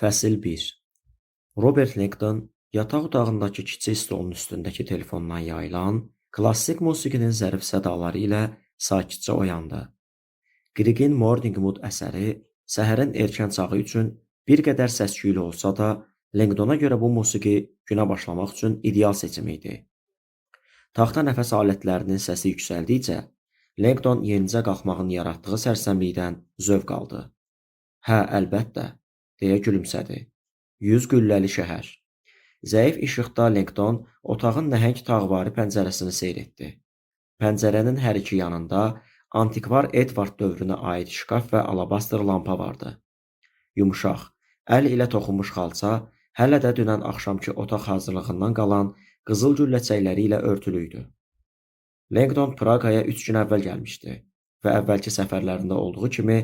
Fəsil 1. Robert Langdon yataq otağındakı kiçik stolun üstündəki telefondan yayılan klassik musiqinin zərif sədaları ilə sakitcə oyandı. Griegin Morning Mood əsəri səhərin erkən çağı üçün bir qədər səs-küylü olsa da, Langdona görə bu musiqi günə başlamaq üçün ideal seçim idi. Taxta nəfəs alətlərinin səsi yüksəldikcə, Langdon yenicə qalxmağın yaratdığı sərsəmlikdən zövq aldı. Hə, əlbəttə, deyə gülümsədi. 100 gülləli şəhər. Zəif işıqda Langdon otağın nəhəng tağvari pəncərəsini seyr etdi. Pəncərənin hər iki yanında antikvar Edvard dövrünə aid şkaf və alabastr lampa vardı. Yumuşaq, əl ilə toxunmuş xalça hələ də dünən axşamki otaq hazırlığından qalan qızıl gül ləçəkləri ilə örtülü idi. Langdon Praqaya 3 gün əvvəl gəlmişdi və əvvəlki səfərlərində olduğu kimi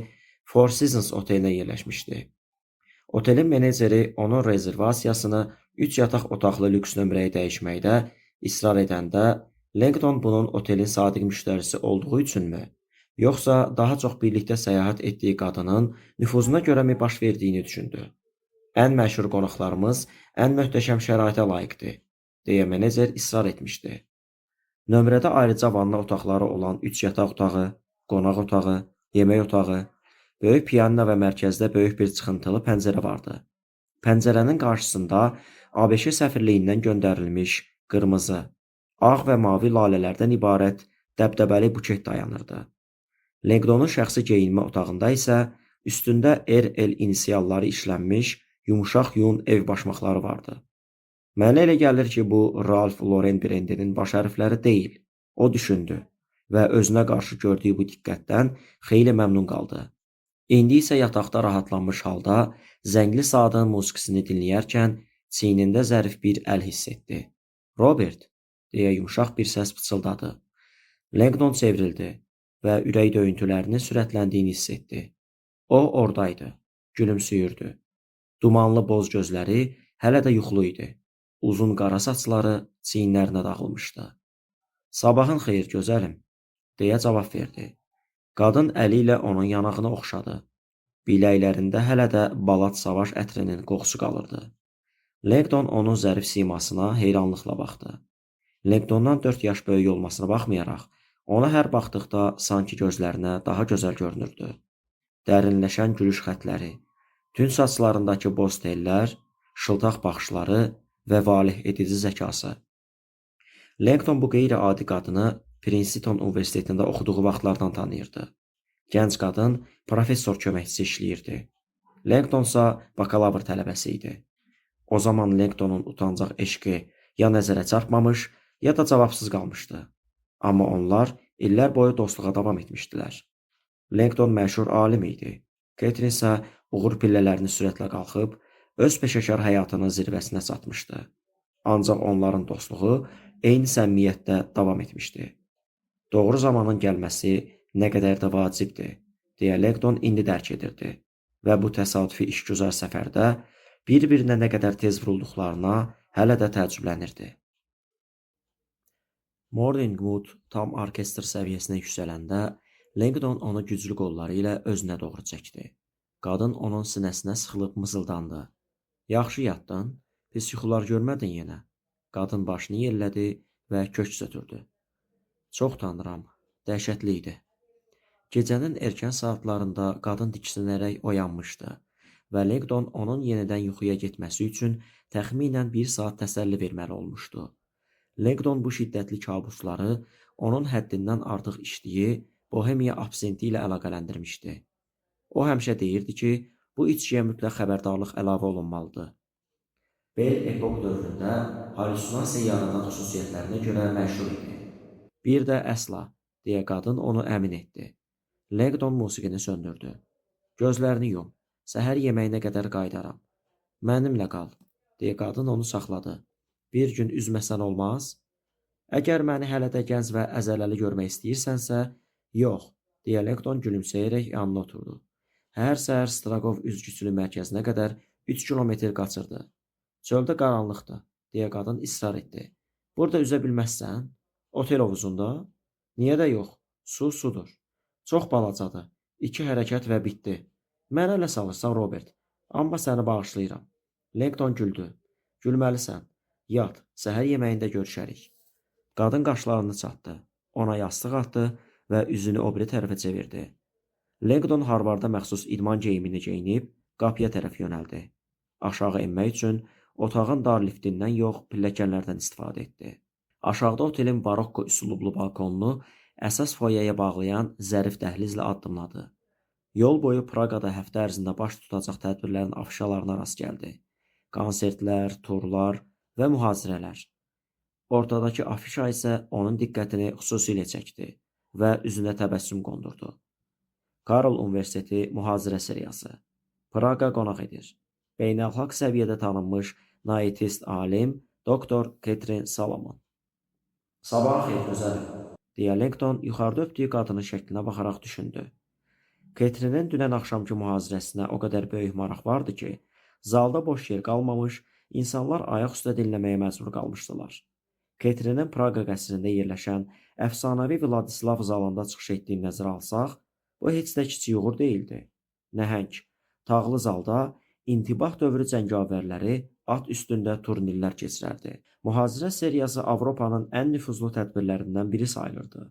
Four Seasons otelinə yerləşmişdi. Otelin meneceri onun rezervasiyasını 3 yataq otaqlı lüks nömrəyə dəyişməkdə israr edəndə, Langdon bunun otelin sadiq müştərisi olduğu üçünmü, yoxsa daha çox birlikdə səyahət etdiyi qadının nüfuzuna görəmi baş verdiyini düşündü. Ən məşhur qonaqlarımız ən möhtəşəm şəraitə layiqdir, deyə menecer israr etmişdi. Nömrədə ayrıca vanna otaqları olan 3 yataq otağı, qonaq otağı, yemək otağı, böyük piano və mərkəzdə böyük bir çıxıntılı pəncərə vardı. Pəncərənin qarşısında ABŞ səfirliyindən göndərilmiş qırmızı, ağ və mavi lalələrdən ibarət dəbdəbəli buket dayanırdı. Langdonun şəxsi geyinmə otağında isə üstündə RL inisialları işlənmiş yumuşaq yun ev başmaqları vardı. Mənə elə gəlir ki, bu Ralph Lauren brendinin baş hərfləri deyil, o düşündü və özünə qarşı gördüyü bu diqqətdən xeyli məmnun qaldı. İndi isə yataqda rahatlanmış halda zəngli saatın musiqisini dinləyərkən çiynində zərif bir əl hiss etdi. Robert, deyə yumuşaq bir səs pıçıldadı. Langdon çevrildi və ürək döyüntülərinin sürətləndiyini hiss etdi. O oradaydı, gülümsüyürdü. Dumanlı boz gözləri hələ də yuxulu idi. Uzun qara saçları çiyinlərinə dağılmışdı. Sabahın xeyir gözəlim, deyə cavab verdi. Qadın əli ilə onun yanağını oxşadı. Biləklərində hələ də Balat savaş ətrinin qoxusu qalırdı. Langdon onun zərif simasına heyranlıqla baxdı. Langdondan 4 yaş böyük olmasına baxmayaraq, ona hər baxdıqda sanki gözlərinə daha gözəl görünürdü. Dərinləşən gülüş xətləri, tünd saçlarındakı boz tellər, şıltaq baxışları və valeh edici zəkası. Langdon bu qeyri-adi qadını Princeton Universitetində oxuduğu vaxtlardan tanıyırdı. Gənc qadın professor köməkçisi işləyirdi. Langdon isə bakalavr tələbəsi idi. O zaman Langdonun utancaq eşqi ya nəzərə çarpmamış, ya da cavabsız qalmışdı. Amma onlar illər boyu dostluğa davam etmişdilər. Langdon məşhur alim idi. Catherine isə uğur pillələrini sürətlə qalxıb, öz peşəkar həyatının zirvəsinə çatmışdı. Ancaq onların dostluğu eyni səmimiyyətdə davam etmişdi. Doğru zamanın gəlməsi nə qədər də vacibdir, deyə Langdon indi dərk edirdi və bu təsadüfi işgüzar səfərdə bir-birinə nə qədər tez vurulduqlarına hələ də təəccüblənirdi. Morning Mood tam orkestr səviyyəsinə yüksələndə Langdon onu güclü qolları ilə özünə doğru çəkdi. Qadın onun sinəsinə sıxılıb mızıldandı. Yaxşı yatdın, pis yuxular görmədin yenə. Qadın başını yellədi və köks ötürdü. Çox tanrım, dəhşətli idi. Gecənin erkən saatlarında qadın diksinərək oyanmışdı və Langdon onun yenidən yuxuya getməsi üçün təxminən 1 saat təsəlli verməli olmuşdu. Langdon bu şiddətli kabusları onun həddindən artıq içdiyi Bohemiya absenti ilə əlaqələndirmişdi. O həmişə deyirdi ki, bu içkiyə mütləq xəbərdarlıq əlavə olunmalıdır. Bel epok dövründə halüsinasiya yaradan xüsusiyyətlərinə görə məşhur idi. Bir də əsla, deyə qadın onu əmin etdi. Langdon musiqini söndürdü. Gözlərini yum, səhər yeməyinə qədər qayıdaram. Mənimlə qal, deyə qadın onu saxladı. Bir gün üzməsən olmaz? Əgər məni hələ də gənc və əzələli görmək istəyirsənsə, yox, deyə Langdon gülümsəyərək yanına oturdu. Hər səhər Straqov üzgüçülü mərkəzinə qədər 3 kilometr qaçırdı. Çöldə qaranlıqdır, deyə qadın israr etdi. Burada üzə bilməzsən? Otel hovuzunda? Niyə də yox? Su sudur. Çox balacadır. 2 hərəkət və bitdi. Mənə ələ salırsan, Robert. Amma səni bağışlayıram. Langdon güldü. Gülməlisən. Yat, səhər yeməyində görüşərik. Qadın qaşlarını çatdı. Ona yastıq atdı və üzünü o biri tərəfə çevirdi. Langdon Harvarda məxsus idman geyimini geyinib qapıya tərəf yönəldi. Aşağı enmək üçün otağın dar liftindən yox, pilləkənlərdən istifadə etdi. Aşağıda otelin barokko üslublu balkonunu əsas foyeyə bağlayan zərif dəhlizlə addımladı. Yol boyu Praqada həftə ərzində baş tutacaq tədbirlərin afişalarına rast gəldi. Konsertlər, turlar və mühazirələr. Ortadakı afişa isə onun diqqətini xüsusilə çəkdi və üzünə təbəssüm qondurdu. Karl Universiteti mühazirə seriyası. Praqa qonaq edir. Beynəlxalq səviyyədə tanınmış naitist alim doktor Ketrin Salomon. Sabah xeyir gözəlim, deyə Langdon yuxarıda öpdüyü qadının şəklinə baxaraq düşündü. Ketrinin dünən axşamki mühazirəsinə o qədər böyük maraq vardı ki, zalda boş yer qalmamış, insanlar ayaq üstə dinləməyə məcbur qalmışdılar. Ketrinin Praqa qəsrində yerləşən əfsanəvi Vladislav zalında çıxış etdiyini nəzərə alsaq, bu heç də kiçik uğur deyildi. Nəhəng, tağlı zalda intibah dövrü cəngavərləri at üstündə turnirlər keçirərdi. Mühazirə seriyası Avropanın ən nüfuzlu tədbirlərindən biri sayılırdı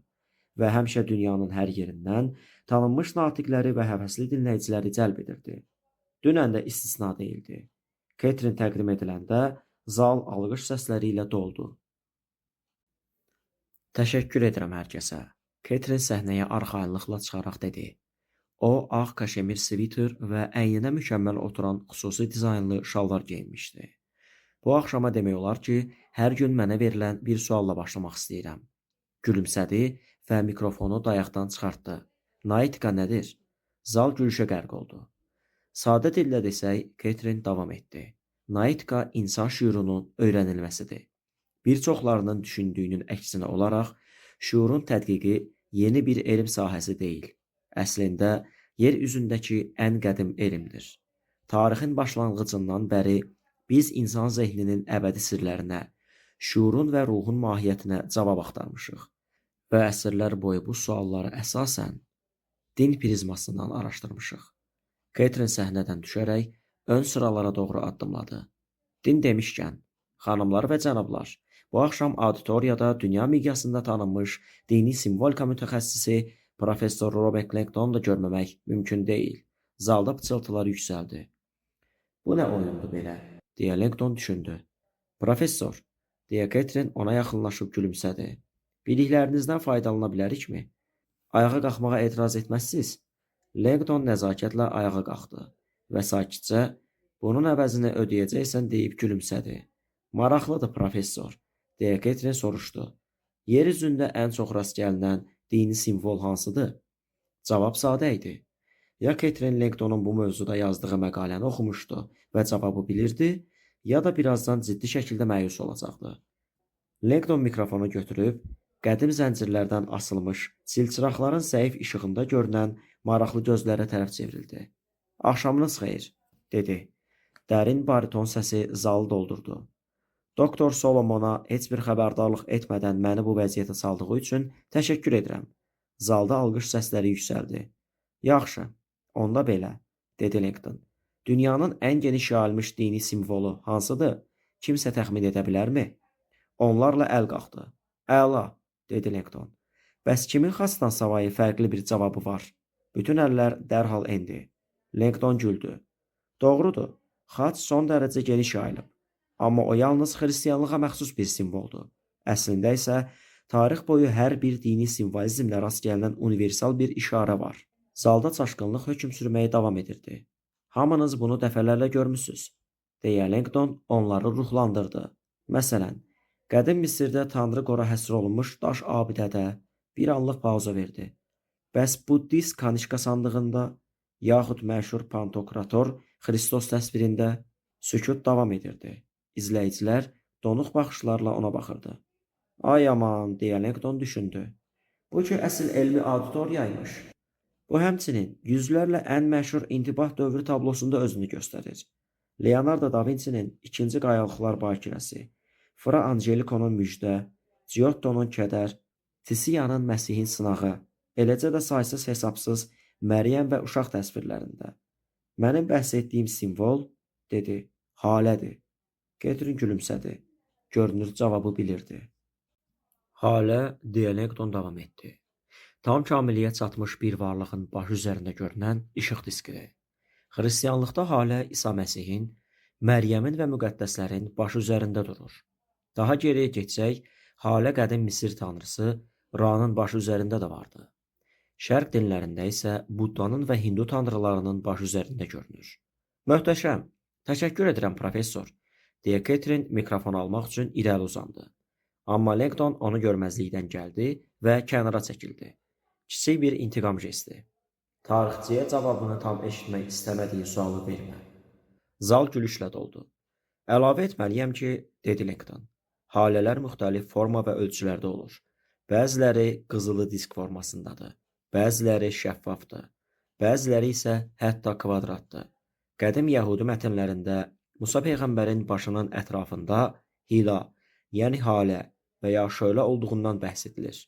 və həmişə dünyanın hər yerindən tanınmış natiqləri və həvəsli dinləyiciləri cəlb edirdi. Dünən də istisna deyildi. Ketrin təqdim ediləndə zal alqış səsləri ilə doldu. Təşəkkür edirəm hər kəsə. Ketrin səhnəyə arxayınlıqla çıxaraq dedi. O, ağ kaşemir sviter və əyninə mükəmməl oturan xüsusi dizaynlı şalvar geyinmişdi. Bu axşama demək olar ki, hər gün mənə verilən bir sualla başlamaq istəyirəm. Gülümsədi və mikrofonu dayaqdan çıxartdı. Naitika nədir? Zal gülüşə qərq oldu. Sadə dillə desək, Ketrin davam etdi. Naitika insan şüurunun öyrənilməsidir. Bir çoxlarının düşündüyünün əksinə olaraq, şüurun tədqiqi yeni bir elm sahəsi deyil. Əslində, yer üzündəki ən qədim elmdir. Tarixin başlanğıcından bəri biz insan zehninin əbədi sirlərinə, şuurun və ruhun mahiyyətinə cavab axtarmışıq və əsrlər boyu bu sualları əsasən din prizmasından araşdırmışıq. Ketrin səhnədən düşərək ön sıralara doğru addımladı. Din demişkən, xanımlar və cənablar, bu axşam auditoriyada dünya miqyasında tanınmış dini simvolika mütəxəssisi Professor Robert Langdonu da görməmək mümkün deyil. Zalda pıçıltılar yüksəldi. Bu nə oyundu belə, deyə Langdon düşündü. Professor, deyə Ketrin ona yaxınlaşıb gülümsədi. Biliklərinizdən faydalana bilərikmi? Ayağa qalxmağa etiraz etməzsiniz? Langdon nəzakətlə ayağa qalxdı və sakitcə, bunun əvəzini ödəyəcəksən deyib gülümsədi. Maraqlıdır, professor, deyə Ketrin soruşdu. Yer üzündə ən çox rast gəlinən dini simvol hansıdır? Cavab sadə idi. Ya Ketrin Langdonun bu mövzuda yazdığı məqaləni oxumuşdu və cavabı bilirdi, ya da birazdan ciddi şəkildə məyus olacaqdı. Langdon mikrofonu götürüb, qədim zəncirlərdən asılmış, çilçıraqların zəif işığında görünən maraqlı gözlərə tərəf çevrildi. Axşamınız xeyir, dedi. Dərin bariton səsi zalı doldurdu. Doktor Solomona heç bir xəbərdarlıq etmədən məni bu vəziyyətə saldığı üçün təşəkkür edirəm. Zalda alqış səsləri yüksəldi. Yaxşı, onda belə, dedi Langdon. Dünyanın ən geniş yayılmış dini simvolu hansıdır? Kimsə təxmin edə bilərmi? Onlarla əl qalxdı. Əla, dedi Langdon. Bəs kimin xasdan savayı fərqli bir cavabı var? Bütün əllər dərhal endi. Langdon güldü. Doğrudur, xaç son dərəcə geniş yayılıb. Amma o yalnız xristianlığa məxsus bir simvoldur. Əslində isə tarix boyu hər bir dini simvolizmlə rast gəlinən universal bir işarə var. Zalda çaşqınlıq hökm sürməyə davam edirdi. Hamınız bunu dəfələrlə görmüsünüz, deyə Langdon onları ruhlandırdı. Məsələn, qədim Misirdə Tanrı qora həsr olunmuş daş abidədə bir anlıq pauza verdi. Bəs Buddist Kanişka sandığında, yaxud məşhur Pantokrator Xristos təsvirində sükut davam edirdi. İzləyicilər donuq baxışlarla ona baxırdı. Ay aman, deyə Langdon düşündü. Bu ki, əsl elmi auditoriyaymış. Bu həmçinin yüzlərlə ən məşhur intibah dövrü tablosunda özünü göstərir. Leonardo da Vinci'nin İkinci Qayalıqlar Bakirəsi, Fra Angelico'nun Müjdə, Giotto'nun Kədər, Tisianın Məsihin sınağı, eləcə də saysız hesabsız Məryəm və uşaq təsvirlərində. Mənim bəhs etdiyim simvol, dedi, halədir. Ketrin gülümsədi. Görünür cavabı bilirdi. Halə, deyə Langdon davam etdi. Tam kamilliyə çatmış bir varlığın başı üzərində görünən işıq diskidir. Xristianlıqda halə İsa Məsihin, Məryəmin və müqəddəslərin başı üzərində durur. Daha geriyə getsək, halə qədim Misir tanrısı Ra'nın başı üzərində də vardı. Şərq dinlərində isə Buddanın və Hindu tanrılarının başı üzərində görünür. Möhtəşəm, təşəkkür edirəm professor, deyə Ketrin mikrofon almaq üçün irəli uzandı. Amma Langdon onu görməzlikdən gəldi və kənara çəkildi. Kiçik bir intiqam jesti. Tarixçiyə cavabını tam eşitmək istəmədiyi sualı vermə. Zal gülüşlə doldu. Əlavə etməliyəm ki, dedi Langdon, halələr müxtəlif forma və ölçülərdə olur. Bəziləri qızılı disk formasındadır, bəziləri şəffafdır, bəziləri isə hətta kvadratdır. Qədim Yəhudi mətnlərində Musa Peyğəmbərin başının ətrafında hila, yəni halə və ya şölə olduğundan bəhs edilir.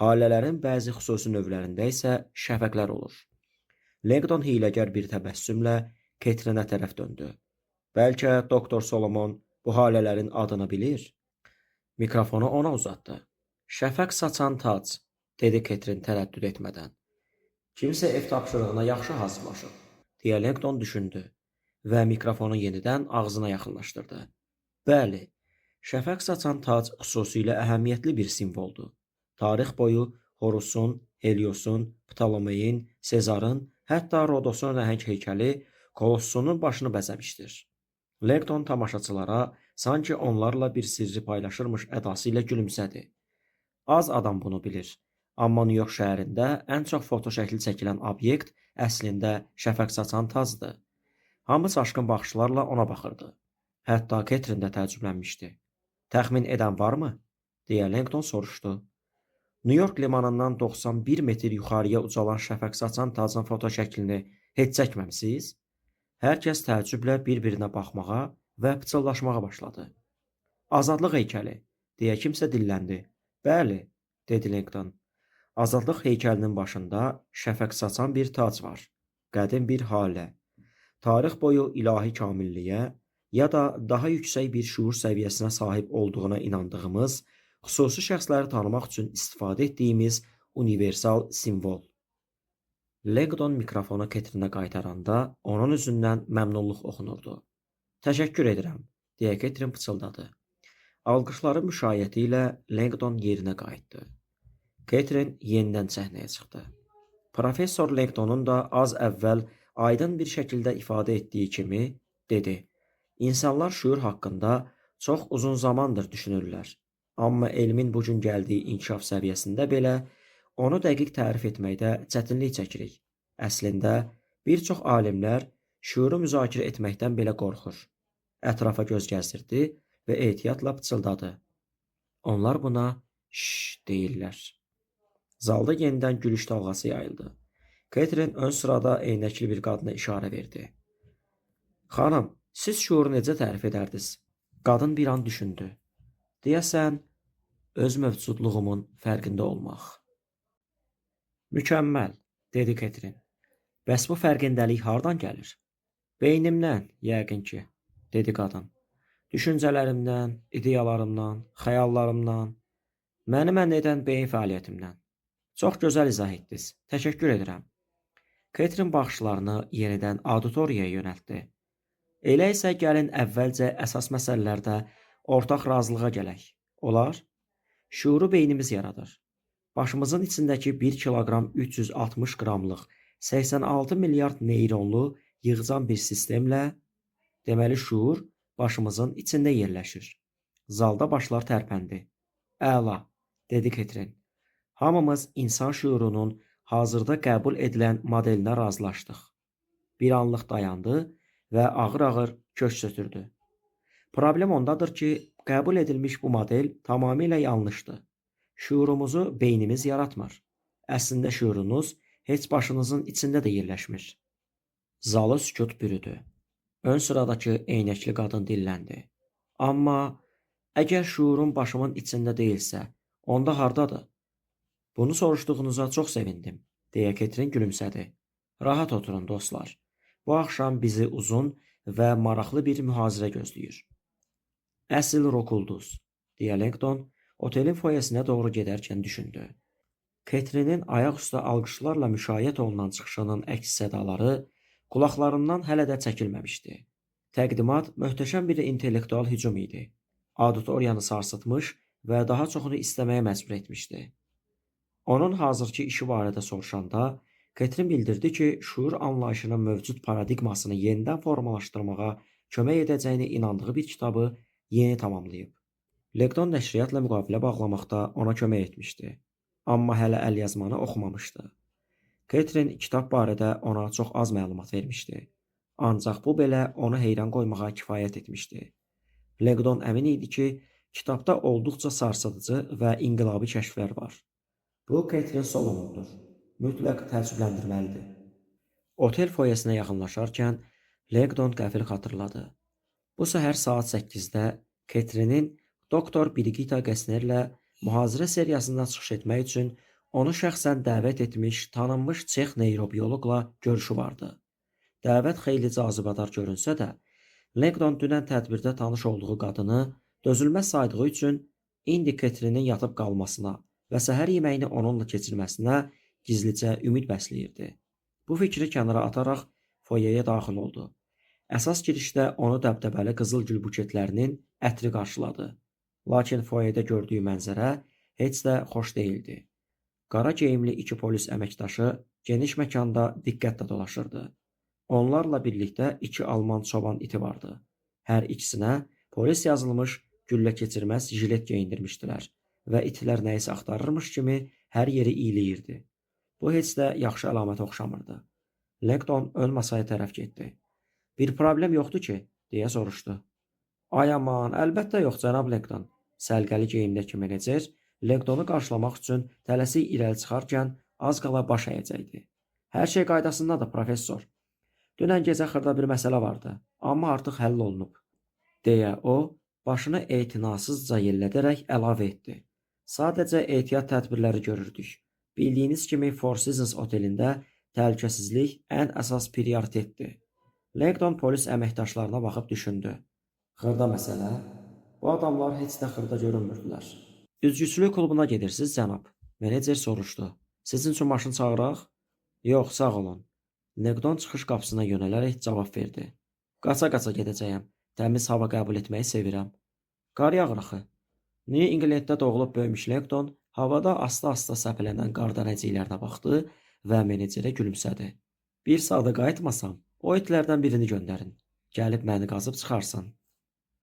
Halələrin bəzi xüsusi növlərində isə şəfəqlər olur. Langdon hiyləgər bir təbəssümlə Ketrinə tərəf döndü. Bəlkə doktor Solomon bu halələrin adını bilir? Mikrofonu ona uzatdı. Şəfəq saçan tac, dedi Ketrin tərəddüd etmədən. Kimsə ev tapşırığına yaxşı hazırlaşıb, deyə Langdon düşündü və mikrofonu yenidən ağzına yaxınlaşdırdı. Bəli, şəfəq saçan tac xüsusilə əhəmiyyətli bir simvoldur. Tarix boyu Horusun, Heliosun, Ptolomeyin, Sezarın, hətta Rodosun nəhəng heykəli Kolossunun başını bəzəmişdir. Langdon tamaşaçılara sanki onlarla bir sirri paylaşırmış ədası ilə gülümsədi. Az adam bunu bilir, amma New York şəhərində ən çox foto şəkli çəkilən obyekt əslində şəfəq saçan tacdır. Hamı çaşqın baxışlarla ona baxırdı. Hətta Ketrin də təəccüblənmişdi. Təxmin edən varmı? Deyə Langdon soruşdu. New York limanından 91 metr yuxarıya ucalan şəfəq saçan tacın foto şəklini heç çəkməmisiz? Hər kəs təəccüblə bir-birinə baxmağa və pıçıldaşmağa başladı. Azadlıq heykəli, deyə kimsə dilləndi. Bəli, dedi Langdon. Azadlıq heykəlinin başında şəfəq saçan bir tac var. Qədim bir halə. Tarix boyu ilahi kamilliyə ya da daha yüksək bir şuur səviyyəsinə sahib olduğuna inandığımız, xüsusi şəxsləri tanımaq üçün istifadə etdiyimiz universal simvol. Langdon mikrofonu Ketrinə qaytaranda onun üzündən məmnunluq oxunurdu. Təşəkkür edirəm, deyə Ketrin pıçıldadı. Alqışların müşayiəti ilə Langdon yerinə qayıtdı. Ketrin yenidən səhnəyə çıxdı. Professor Langdonun da az əvvəl aydın bir şəkildə ifadə etdiyi kimi dedi. İnsanlar şuur haqqında çox uzun zamandır düşünürlər. Amma elmin bu gün gəldiyi inkişaf səviyyəsində belə onu dəqiq tərif etməkdə çətinlik çəkirik. Əslində, bir çox alimlər şuuru müzakirə etməkdən belə qorxur. Ətrafa göz gəzdirdi və ehtiyatla pıçıldadı. Onlar buna şşş deyirlər. Zalda yenidən gülüş dalğası yayıldı. Ketrin ön sırada eynəkli bir qadına işarə verdi. Xanım, siz şuuru necə tərif edərdiniz? Qadın bir an düşündü. Deyəsən, öz mövcudluğumun fərqində olmaq. Mükəmməl, dedi Ketrin. Bəs bu fərqindəlik hardan gəlir? Beynimdən, yəqin ki, dedi qadın. Düşüncələrimdən, ideyalarımdan, xəyallarımdan, məni mən edən beyin fəaliyyətimdən. Çox gözəl izah etdiniz. Təşəkkür edirəm. Ketrin baxışlarını yenidən auditoriyaya yönəltdi. Elə isə gəlin əvvəlcə əsas məsələlərdə ortaq razılığa gələk. Olar? Şuuru beynimiz yaradır. Başımızın içindəki 1 kiloqram 360 qramlıq 86 milyard neyronlu yığcam bir sistemlə, deməli şuur başımızın içində yerləşir. Zalda başlar tərpəndi. Əla, dedi Ketrin. Hamımız insan şuurunun hazırda qəbul edilən modelinə razılaşdıq. Bir anlıq dayandı və ağır-ağır köks ötürdü. Problem ondadır ki, qəbul edilmiş bu model tamamilə yanlışdır. Şuurumuzu beynimiz yaratmır. Əslində şuurunuz heç başınızın içində də yerləşmir. Zalı sükut bürüdü. Ön sıradakı eynəkli qadın dilləndi. Amma əgər şuurum başımın içində deyilsə, onda hardadır? Bunu soruşduğunuza çox sevindim, deyə Ketrin gülümsədi. Rahat oturun, dostlar. Bu axşam bizi uzun və maraqlı bir mühazirə gözləyir. Əsl Rokulduz, deyə Langdon otelin foyesinə doğru gedərkən düşündü. Ketrinin ayaqüstə alqışlarla müşayiət olunan çıxışının əks sədaları qulaqlarından hələ də çəkilməmişdi. Təqdimat möhtəşəm bir intellektual hücum idi. Auditoriyanı sarsıtmış və daha çoxunu istəməyə məcbur etmişdi. Onun hazırki işi barədə soruşanda, Ketrin bildirdi ki, şuur anlayışının mövcud paradigmasını yenidən formalaşdırmağa kömək edəcəyini inandığı bir kitabı yeni tamamlayıb. Langdon nəşriyyatla müqavilə bağlamaqda ona kömək etmişdi. Amma hələ əlyazmanı oxumamışdı. Ketrin kitab barədə ona çox az məlumat vermişdi. Ancaq bu belə onu heyran qoymağa kifayət etmişdi. Langdon əmin idi ki, kitabda olduqca sarsıdıcı və inqilabi kəşflər var. Bu Ketrin Solomondur. Mütləq təəccübləndirməlidir. Otel foyesinə yaxınlaşarkən Langdon qəfil xatırladı. Bu səhər saat 8-də Ketrinin doktor Brigitta Gessnerlə mühazirə seriyasında çıxış etmək üçün onu şəxsən dəvət etmiş tanınmış Çex neyrobioloqla görüşü vardı. Dəvət xeyli cazibədar görünsə də, Langdon dünən tədbirdə tanış olduğu qadını dözülməz saydığı üçün indi Ketrinin yatıb qalmasına və səhər yeməyini onunla keçirməsinə gizlicə ümid bəsləyirdi. Bu fikri kənara ataraq foyeyə daxil oldu. Əsas girişdə onu dəbdəbəli qızıl gül buketlərinin ətri qarşıladı. Lakin foyedə gördüyü mənzərə heç də xoş deyildi. Qara geyimli iki polis əməkdaşı geniş məkanda diqqətlə dolaşırdı. Onlarla birlikdə iki alman çoban iti vardı. Hər ikisinə polis yazılmış güllə keçirməz jilet geyindirmişdilər və itlər nəyisə axtarırmış kimi hər yeri iyləyirdi. Bu heç də yaxşı əlamətə oxşamırdı. Langdon ön masaya tərəf getdi. Bir problem yoxdur ki, deyə soruşdu. Ay aman, əlbəttə yox, cənab Langdon. Səlqəli geyimdəki menecer Langdonu qarşılamaq üçün tələsik irəli çıxarkən az qala baş əyəcəkdi. Hər şey qaydasındadır, professor. Dünən gecə xırda bir məsələ vardı, amma artıq həll olunub, deyə o, başını etinasızca yellədərək əlavə etdi. Sadəcə ehtiyat tədbirləri görürdük. Bildiyiniz kimi Four Seasons otelində təhlükəsizlik ən əsas prioritetdir. Langdon polis əməkdaşlarına baxıb düşündü. Xırda məsələ? Bu adamlar heç də xırda görünmürdülər. Üzgüçülük klubuna gedirsiniz, cənab? Menecer soruşdu. Sizin üçün maşın çağıraq? Yox, sağ olun. Langdon çıxış qapısına yönələrək cavab verdi. Qaça-qaça gedəcəyəm. Təmiz hava qəbul etməyi sevirəm. Qar yağır axı. New Englanddə doğulub böyümüş Langdon havada asta-asta səpələnən qar dənəciklərinə baxdı və menecerə gülümsədi. Bir saata qayıtmasam, o itlərdən birini göndərin. Gəlib məni qazıb çıxarsın.